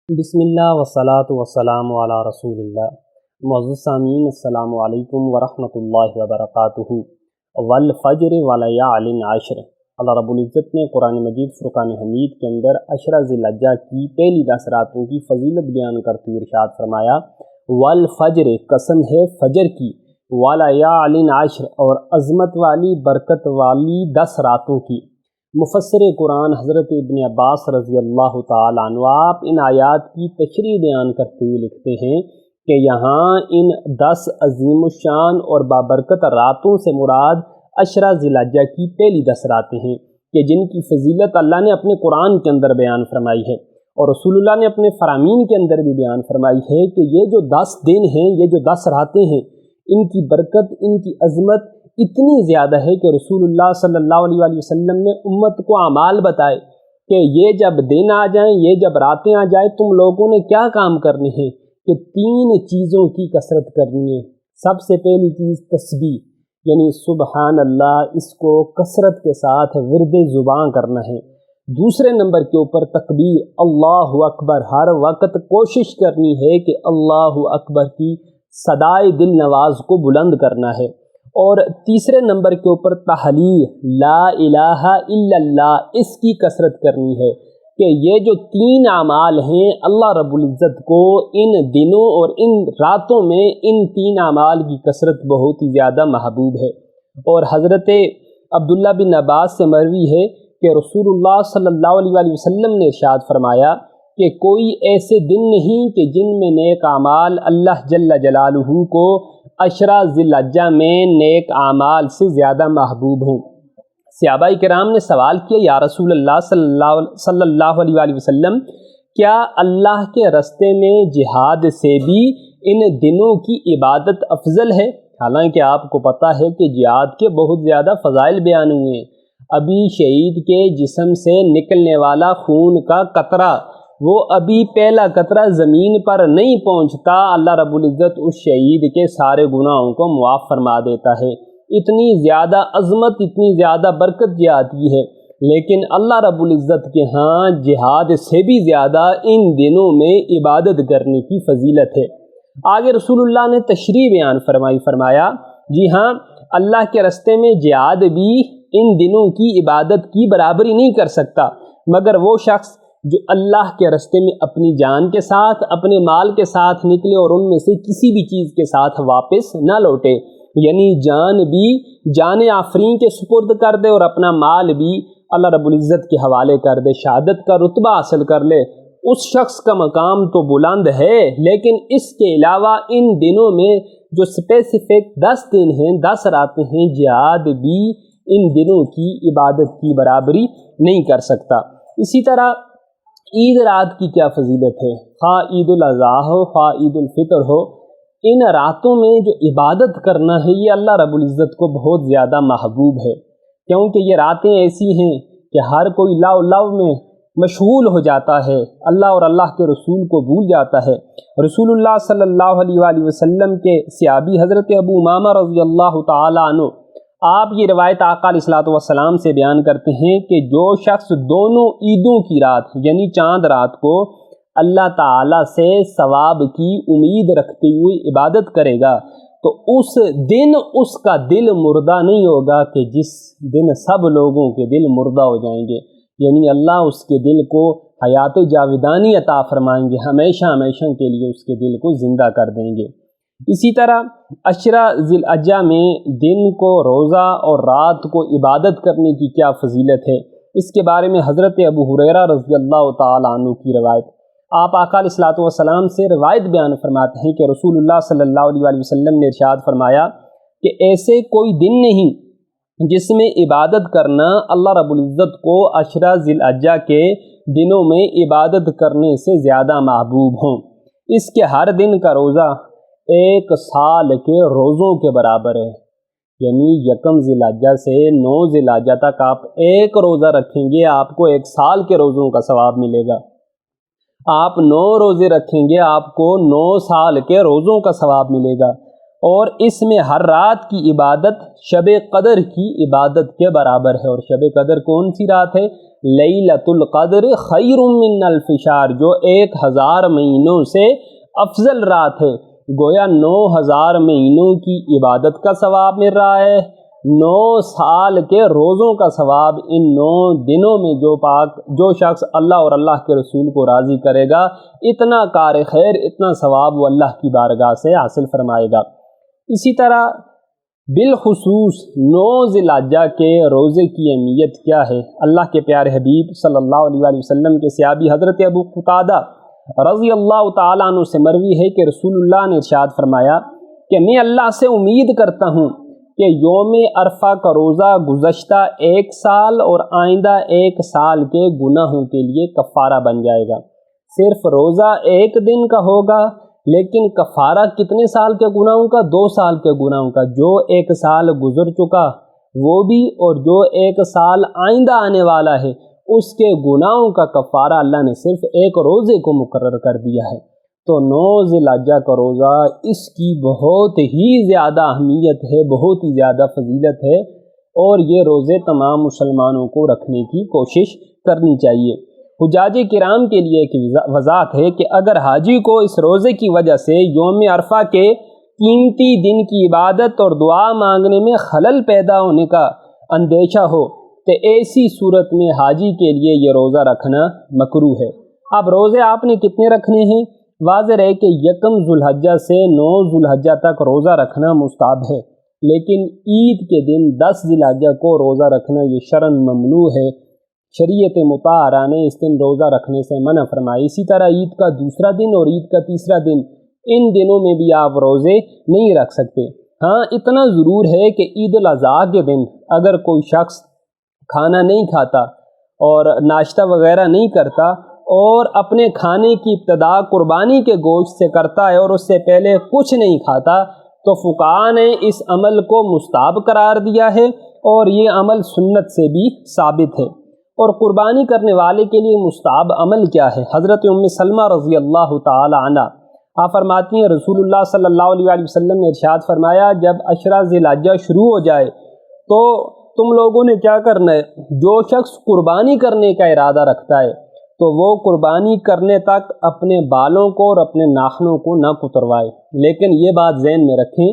بسم اللہ والصلاة والسلام علی رسول اللہ۔ معزز سامعین، السلام علیکم ورحمۃ اللہ وبرکاتہ۔ والفجر ولیال عشر، اللہ رب العزت نے قرآن مجید فرقان حمید کے اندر عشرہ ذی الحجہ کی پہلی 10 راتوں کی فضیلت بیان کرتے ہوئے ارشاد فرمایا، والفجر، قسم ہے فجر کی، ولیال عشر، اور عظمت والی برکت والی 10 راتوں کی۔ مفسر قرآن حضرت ابن عباس رضی اللہ تعالیٰ عنہ آپ ان آیات کی تشریح بیان کرتے ہوئے لکھتے ہیں کہ یہاں ان 10 عظیم الشان اور بابرکت راتوں سے مراد عشرہ ذی الحجہ کی پہلی 10 راتیں ہیں کہ جن کی فضیلت اللہ نے اپنے قرآن کے اندر بیان فرمائی ہے، اور رسول اللہ نے اپنے فرامین کے اندر بھی بیان فرمائی ہے کہ یہ جو 10 دن ہیں، یہ جو 10 راتیں ہیں، ان کی برکت، ان کی عظمت اتنی زیادہ ہے کہ رسول اللہ صلی اللہ علیہ وآلہ وسلم نے امت کو اعمال بتائے کہ یہ جب دن آ جائیں، یہ جب راتیں آ جائیں، تم لوگوں نے کیا کام کرنے ہیں کہ 3 چیزوں کی کثرت کرنی ہے۔ سب سے پہلی چیز تسبیح، یعنی سبحان اللہ، اس کو کثرت کے ساتھ ورد زبان کرنا ہے۔ دوسرے نمبر کے اوپر تکبیر، اللہ اکبر، ہر وقت کوشش کرنی ہے کہ اللہ اکبر کی صدائے دل نواز کو بلند کرنا ہے۔ اور تیسرے نمبر کے اوپر تحلیل، لا الہ الا اللہ، اس کی کثرت کرنی ہے کہ یہ جو 3 اعمال ہیں، اللہ رب العزت کو ان دنوں اور ان راتوں میں ان 3 اعمال کی کثرت بہت ہی زیادہ محبوب ہے۔ اور حضرت عبداللہ بن عباس سے مروی ہے کہ رسول اللہ صلی اللہ علیہ وآلہ وسلم نے ارشاد فرمایا کہ کوئی ایسے دن نہیں کہ جن میں نیک اعمال اللہ جل جلالہ کو عشرہ ذی الحجہ میں نیک اعمال سے زیادہ محبوب ہوں۔ صحابہ کرام نے سوال کیا، یا رسول اللہ صلی اللہ علیہ وآلہ وسلم، کیا اللہ کے راستے میں جہاد سے بھی ان دنوں کی عبادت افضل ہے؟ حالانکہ آپ کو پتہ ہے کہ جہاد کے بہت زیادہ فضائل بیان ہوئے ہیں۔ ابھی شہید کے جسم سے نکلنے والا خون کا قطرہ، وہ ابھی پہلا قطرہ زمین پر نہیں پہنچتا، اللہ رب العزت اس شہید کے سارے گناہوں کو معاف فرما دیتا ہے۔ اتنی زیادہ عظمت، اتنی زیادہ برکت جہاد کی ہے، لیکن اللہ رب العزت کے ہاں جہاد سے بھی زیادہ ان دنوں میں عبادت کرنے کی فضیلت ہے۔ آگے رسول اللہ نے تشریح بیان فرمایا، جی ہاں، اللہ کے راستے میں جہاد بھی ان دنوں کی عبادت کی برابری نہیں کر سکتا، مگر وہ شخص جو اللہ کے راستے میں اپنی جان کے ساتھ، اپنے مال کے ساتھ نکلے اور ان میں سے کسی بھی چیز کے ساتھ واپس نہ لوٹے، یعنی جان بھی جان آفرین کے سپرد کر دے اور اپنا مال بھی اللہ رب العزت کے حوالے کر دے، شہادت کا رتبہ حاصل کر لے، اس شخص کا مقام تو بلند ہے، لیکن اس کے علاوہ ان دنوں میں جو اسپیسیفک 10 دن ہیں، 10 راتیں ہیں، جہاد بھی ان دنوں کی عبادت کی برابری نہیں کر سکتا۔ اسی طرح عید رات کی کیا فضیلت ہے، خواہ عید الاضحیٰ ہو، خواہ عید الفطر ہو، ان راتوں میں جو عبادت کرنا ہے یہ اللہ رب العزت کو بہت زیادہ محبوب ہے، کیونکہ یہ راتیں ایسی ہیں کہ ہر کوئی لو میں مشغول ہو جاتا ہے، اللہ اور اللہ کے رسول کو بھول جاتا ہے۔ رسول اللہ صلی اللہ علیہ وآلہ وسلم کے صحابی حضرت ابو امامہ رضی اللہ تعالیٰ عنہ، آپ یہ روایت آقا علیہ الصلوۃ والسلام سے بیان کرتے ہیں کہ جو شخص دونوں عیدوں کی رات، یعنی چاند رات کو اللہ تعالیٰ سے ثواب کی امید رکھتے ہوئے عبادت کرے گا تو اس دن اس کا دل مردہ نہیں ہوگا کہ جس دن سب لوگوں کے دل مردہ ہو جائیں گے، یعنی اللہ اس کے دل کو حیات جاودانی عطا فرمائیں گے، ہمیشہ ہمیشہ کے لیے اس کے دل کو زندہ کر دیں گے۔ اسی طرح عشرہ ذی الحجہ میں دن کو روزہ اور رات کو عبادت کرنے کی کیا فضیلت ہے، اس کے بارے میں حضرت ابو ہریرہ رضی اللہ تعالیٰ عنہ کی روایت، آپ آقا علیہ الصلوۃ والسلام سے روایت بیان فرماتے ہیں کہ رسول اللہ صلی اللہ علیہ وآلہ وسلم نے ارشاد فرمایا کہ ایسے کوئی دن نہیں جس میں عبادت کرنا اللہ رب العزت کو عشرہ ذی الحجہ کے دنوں میں عبادت کرنے سے زیادہ محبوب ہوں۔ اس کے ہر دن کا روزہ 1 سال کے روزوں کے برابر ہے، یعنی 1 ذی الحجہ سے 9 ذی الحجہ تک آپ 1 روزہ رکھیں گے، آپ کو 1 سال کے روزوں کا ثواب ملے گا۔ آپ 9 روزے رکھیں گے، آپ کو 9 سال کے روزوں کا ثواب ملے گا۔ اور اس میں ہر رات کی عبادت شب قدر کی عبادت کے برابر ہے۔ اور شب قدر کون سی رات ہے؟ لیلۃ القدر خیر من الف شہر، جو 1000 مہینوں سے افضل رات ہے۔ گویا 9000 مہینوں کی عبادت کا ثواب مل رہا ہے، 9 سال کے روزوں کا ثواب ان 9 دنوں میں جو شخص اللہ اور اللہ کے رسول کو راضی کرے گا، اتنا کار خیر، اتنا ثواب وہ اللہ کی بارگاہ سے حاصل فرمائے گا۔ اسی طرح بالخصوص 9 ذی الحجہ کے روزے کی اہمیت کیا ہے؟ اللہ کے پیارے حبیب صلی اللہ علیہ وآلہ وسلم کے صحابی حضرت ابو قتادہ رضی اللہ تعالیٰ عنہ سے مروی ہے کہ رسول اللہ نے ارشاد فرمایا کہ میں اللہ سے امید کرتا ہوں کہ یوم عرفہ کا روزہ گزشتہ 1 سال اور آئندہ 1 سال کے گناہوں کے لیے کفارہ بن جائے گا۔ صرف روزہ 1 دن کا ہوگا، لیکن کفارہ کتنے سال کے گناہوں کا؟ 2 سال کے گناہوں کا۔ جو 1 سال گزر چکا وہ بھی، اور جو 1 سال آئندہ آنے والا ہے اس کے گناہوں کا کفارہ اللہ نے صرف 1 روزے کو مقرر کر دیا ہے۔ تو 9 ذی الحجہ کا روزہ، اس کی بہت ہی زیادہ اہمیت ہے، بہت ہی زیادہ فضیلت ہے، اور یہ روزے تمام مسلمانوں کو رکھنے کی کوشش کرنی چاہیے۔ حجاج کرام کے لیے ایک وضاحت ہے کہ اگر حاجی کو اس روزے کی وجہ سے یوم عرفہ کے قیمتی دن کی عبادت اور دعا مانگنے میں خلل پیدا ہونے کا اندیشہ ہو تو ایسی صورت میں حاجی کے لیے یہ روزہ رکھنا مکروہ ہے۔ اب روزے آپ نے کتنے رکھنے ہیں؟ واضح ہے کہ 1 ذی الحجہ سے 9 ذی الحجہ تک روزہ رکھنا مستحب ہے، لیکن عید کے دن 10 ذی الحجہ کو روزہ رکھنا یہ شرعاً ممنوع ہے۔ شریعت مطہرہ نے اس دن روزہ رکھنے سے منع فرمائی۔ اسی طرح عید کا دوسرا دن اور عید کا تیسرا دن، ان دنوں میں بھی آپ روزے نہیں رکھ سکتے۔ ہاں، اتنا ضرور ہے کہ عید الاضحیٰ کے دن اگر کوئی شخص کھانا نہیں کھاتا اور ناشتہ وغیرہ نہیں کرتا اور اپنے کھانے کی ابتدا قربانی کے گوشت سے کرتا ہے اور اس سے پہلے کچھ نہیں کھاتا، تو فقہاء نے اس عمل کو مستحب قرار دیا ہے، اور یہ عمل سنت سے بھی ثابت ہے۔ اور قربانی کرنے والے کے لیے مستحب عمل کیا ہے؟ حضرت ام سلمہ رضی اللہ تعالی عنہ آپ فرماتی ہیں رسول اللہ صلی اللہ علیہ وآلہ وسلم نے ارشاد فرمایا، جب 10 ذی الحجہ شروع ہو جائے تو تم لوگوں نے کیا کرنا ہے؟ جو شخص قربانی کرنے کا ارادہ رکھتا ہے تو وہ قربانی کرنے تک اپنے بالوں کو اور اپنے ناخنوں کو نہ کتروائے۔ لیکن یہ بات ذہن میں رکھیں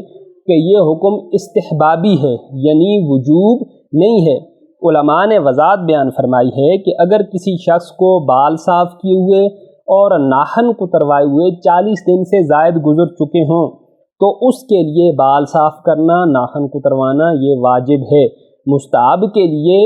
کہ یہ حکم استحبابی ہے، یعنی وجوب نہیں ہے۔ علماء نے وضاحت بیان فرمائی ہے کہ اگر کسی شخص کو بال صاف کیے ہوئے اور ناخن کتروائے ہوئے 40 دن سے زائد گزر چکے ہوں تو اس کے لیے بال صاف کرنا، ناخن کتروانا یہ واجب ہے۔ مستحب کے لیے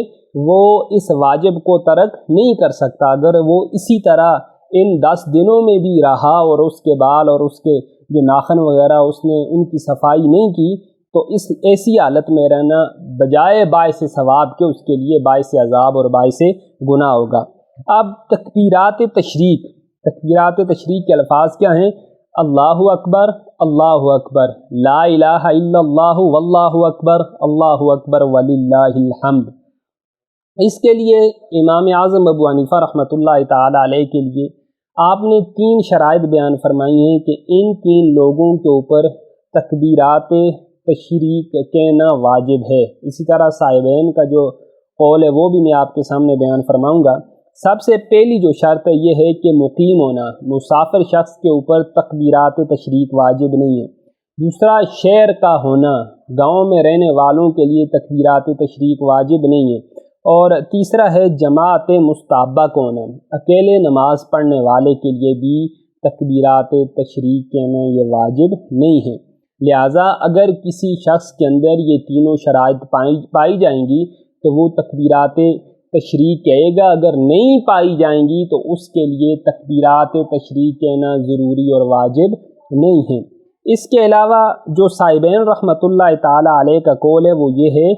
وہ اس واجب کو ترک نہیں کر سکتا۔ اگر وہ اسی طرح ان 10 دنوں میں بھی رہا اور اس کے بال اور اس کے جو ناخن وغیرہ اس نے ان کی صفائی نہیں کی، تو اس ایسی حالت میں رہنا بجائے باعث ثواب کے اس کے لیے باعث عذاب اور باعث گناہ ہوگا۔ اب تکبیرات تشریق کے الفاظ کیا ہیں؟ اللہ اکبر، اللہ اکبر، لا الہ الا اللہ، واللہ اکبر، اللہ اکبر وللہ الحمد۔ اس کے لیے امام اعظم ابو حنیفہ رحمۃ اللہ تعالی علیہ کے لیے آپ نے 3 شرائط بیان فرمائی ہیں کہ ان 3 لوگوں کے اوپر تکبیرات تشریق کہنا واجب ہے۔ اسی طرح صاحبین کا جو قول ہے وہ بھی میں آپ کے سامنے بیان فرماؤں گا۔ سب سے پہلی جو شرط ہے یہ ہے کہ مقیم ہونا، مسافر شخص کے اوپر تکبیرات تشریق واجب نہیں ہے۔ دوسرا، شہر کا ہونا، گاؤں میں رہنے والوں کے لیے تکبیرات تشریق واجب نہیں ہے۔ اور تیسرا ہے جماعت مستحبہ کا ہونا، اکیلے نماز پڑھنے والے کے لیے بھی تکبیرات تشریق کہنا یہ واجب نہیں ہے۔ لہٰذا اگر کسی شخص کے اندر یہ تینوں شرائط پائی جائیں گی تو وہ تکبیرات تشریق کہے گا، اگر نہیں پائی جائیں گی تو اس کے لیے تکبیرات تشریق کہنا ضروری اور واجب نہیں ہے۔ اس کے علاوہ جو صاحبین رحمۃ اللہ تعالی علیہ کا قول ہے وہ یہ ہے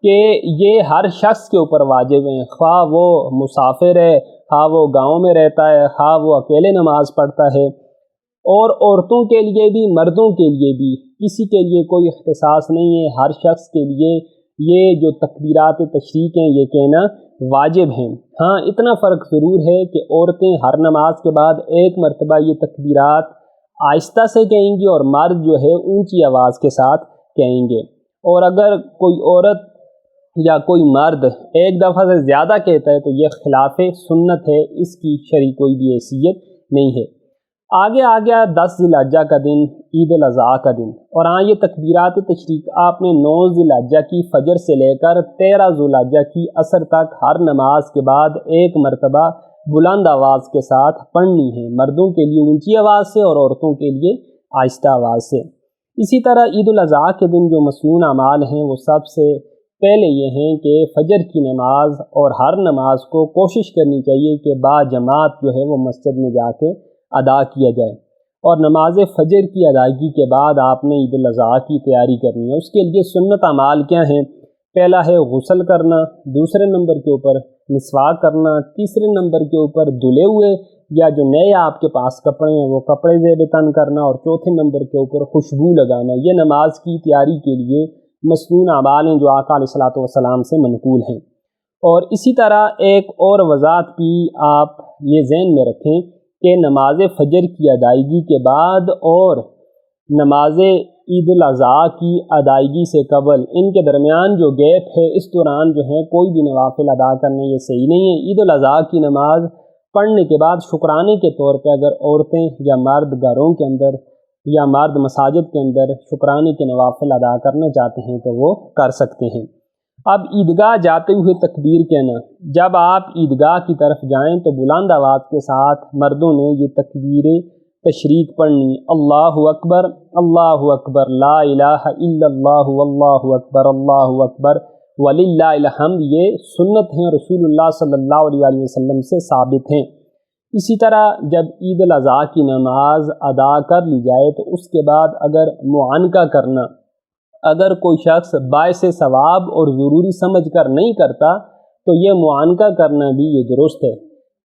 کہ یہ ہر شخص کے اوپر واجب ہیں، خواہ وہ مسافر ہے، خواہ وہ گاؤں میں رہتا ہے، خواہ وہ اکیلے نماز پڑھتا ہے۔ اور عورتوں کے لیے بھی، مردوں کے لیے بھی، کسی کے لیے کوئی اختصاص نہیں ہے، ہر شخص کے لیے یہ جو تکبیرات تشریق ہیں یہ کہنا واجب ہیں۔ ہاں، اتنا فرق ضرور ہے کہ عورتیں ہر نماز کے بعد 1 مرتبہ یہ تکبیرات آہستہ سے کہیں گے اور مرد جو ہے اونچی آواز کے ساتھ کہیں گے۔ اور اگر کوئی عورت یا کوئی مرد ایک دفعہ سے زیادہ کہتا ہے تو یہ خلاف سنت ہے، اس کی شرعی کوئی بھی حیثیت نہیں ہے۔ آگے آ گیا 10 ذی الحجہ کا دن، عید الاضحیٰ کا دن، اور ہاں یہ تکبیرات تشریق آپ نے 9 ذی الحجہ کی فجر سے لے کر 13 ذی الحجہ کی عصر تک ہر نماز کے بعد ایک مرتبہ بلند آواز کے ساتھ پڑھنی ہے، مردوں کے لیے اونچی آواز سے اور عورتوں کے لیے آہستہ آواز سے۔ اسی طرح عید الاضحیٰ کے دن جو مسنون اعمال ہیں وہ سب سے پہلے یہ ہیں کہ فجر کی نماز اور ہر نماز کو کوشش کرنی چاہیے کہ با جماعت جو ہے وہ مسجد میں جا کے ادا کیا جائے، اور نماز فجر کی ادائیگی کے بعد آپ نے عید الاضحیٰ کی تیاری کرنی ہے۔ اس کے لیے سنت اعمال کیا ہیں؟ پہلا ہے غسل کرنا، دوسرے نمبر کے اوپر مسواک کرنا، تیسرے نمبر کے اوپر دھلے ہوئے یا جو نئے آپ کے پاس کپڑے ہیں وہ کپڑے زیب تن کرنا، اور چوتھے نمبر کے اوپر خوشبو لگانا۔ یہ نماز کی تیاری کے لیے مسنون اعمال ہیں جو آقا علیہ الصلوۃ والسلام سے منقول ہیں۔ اور اسی طرح ایک اور وضاحت بھی آپ یہ ذہن میں رکھیں کہ نماز فجر کی ادائیگی کے بعد اور نماز عید الاضحیٰ کی ادائیگی سے قبل ان کے درمیان جو گیپ ہے، اس دوران جو ہے کوئی بھی نوافل ادا کرنے یہ صحیح نہیں ہے۔ عید الاضحیٰ کی نماز پڑھنے کے بعد شکرانے کے طور پہ اگر عورتیں یا مرد گھروں کے اندر یا مرد مساجد کے اندر شکرانے کے نوافل ادا کرنا چاہتے ہیں تو وہ کر سکتے ہیں۔ اب عیدگاہ جاتے ہوئے تکبیر کہنا، جب آپ عیدگاہ کی طرف جائیں تو بلند آواز کے ساتھ مردوں نے یہ تکبیر تشریق پڑھنی، اللہ اکبر اللہ اکبر، لا الہ الا اللہ واللہ اکبر اللہ اکبر وللہ الحمد، یہ سنت ہیں، رسول اللہ صلی اللہ علیہ وسلم سے ثابت ہیں۔ اسی طرح جب عید الاضحیٰ کی نماز ادا کر لی جائے تو اس کے بعد اگر معانقہ کرنا، اگر کوئی شخص باعث ثواب اور ضروری سمجھ کر نہیں کرتا تو یہ معانقہ کرنا بھی یہ درست ہے۔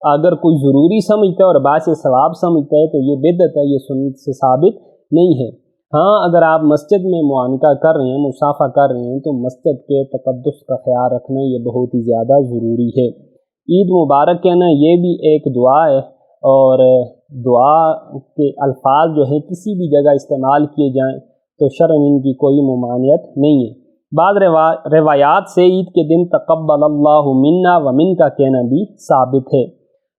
اگر کوئی ضروری سمجھتا ہے اور باعث ثواب سمجھتا ہے تو یہ بدعت ہے، یہ سنت سے ثابت نہیں ہے۔ ہاں اگر آپ مسجد میں معانقہ کر رہے ہیں، مصافحہ کر رہے ہیں تو مسجد کے تقدس کا خیال رکھنا یہ بہت ہی زیادہ ضروری ہے۔ عید مبارک کہنا یہ بھی ایک دعا ہے، اور دعا کے الفاظ جو ہیں کسی بھی جگہ استعمال کیے جائیں تو شرعاً ان کی کوئی ممانعت نہیں ہے۔ بعض روایات سے عید کے دن تقبل اللہ منا و منکا کہنا بھی ثابت ہے۔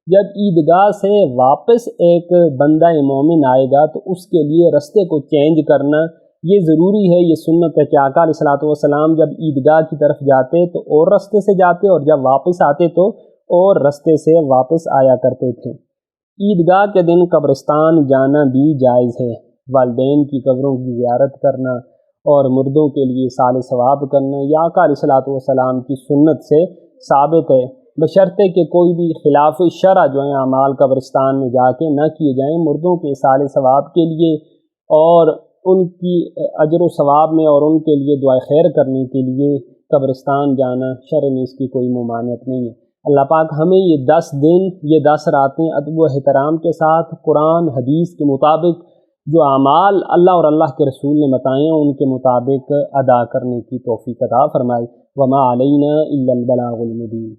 جب عیدگاہ سے واپس ایک بندہ مومن آئے گا تو اس کے لیے رستے کو چینج کرنا یہ ضروری ہے، یہ سنت ہے کہ آقا علیہ الصلوۃ والسلام جب عیدگاہ کی طرف جاتے تو اور رستے سے جاتے اور جب واپس آتے تو اور رستے سے واپس آیا کرتے تھے۔ عیدگاہ کے دن قبرستان جانا بھی جائز ہے، والدین کی قبروں کی زیارت کرنا اور مردوں کے لیے ایصال ثواب کرنا یہ آقا علیہ الصلوۃ والسلام کی سنت سے ثابت ہے، بشرطے کہ کوئی بھی خلاف شرع جو ہیں اعمال قبرستان میں جا کے نہ کیے جائیں۔ مردوں کے ایصال ثواب کے لیے اور ان کی اجر و ثواب میں اور ان کے لیے دعائے خیر کرنے کے لیے قبرستان جانا شرعاً اس کی کوئی ممانعت نہیں ہے۔ اللہ پاک ہمیں یہ 10 دن، یہ 10 راتیں ادب و احترام کے ساتھ قرآن حدیث کے مطابق جو اعمال اللہ اور اللہ کے رسول نے بتائے ہیں ان کے مطابق ادا کرنے کی توفیق عطا فرمائے۔ وما علینا الا البلاغ المبین۔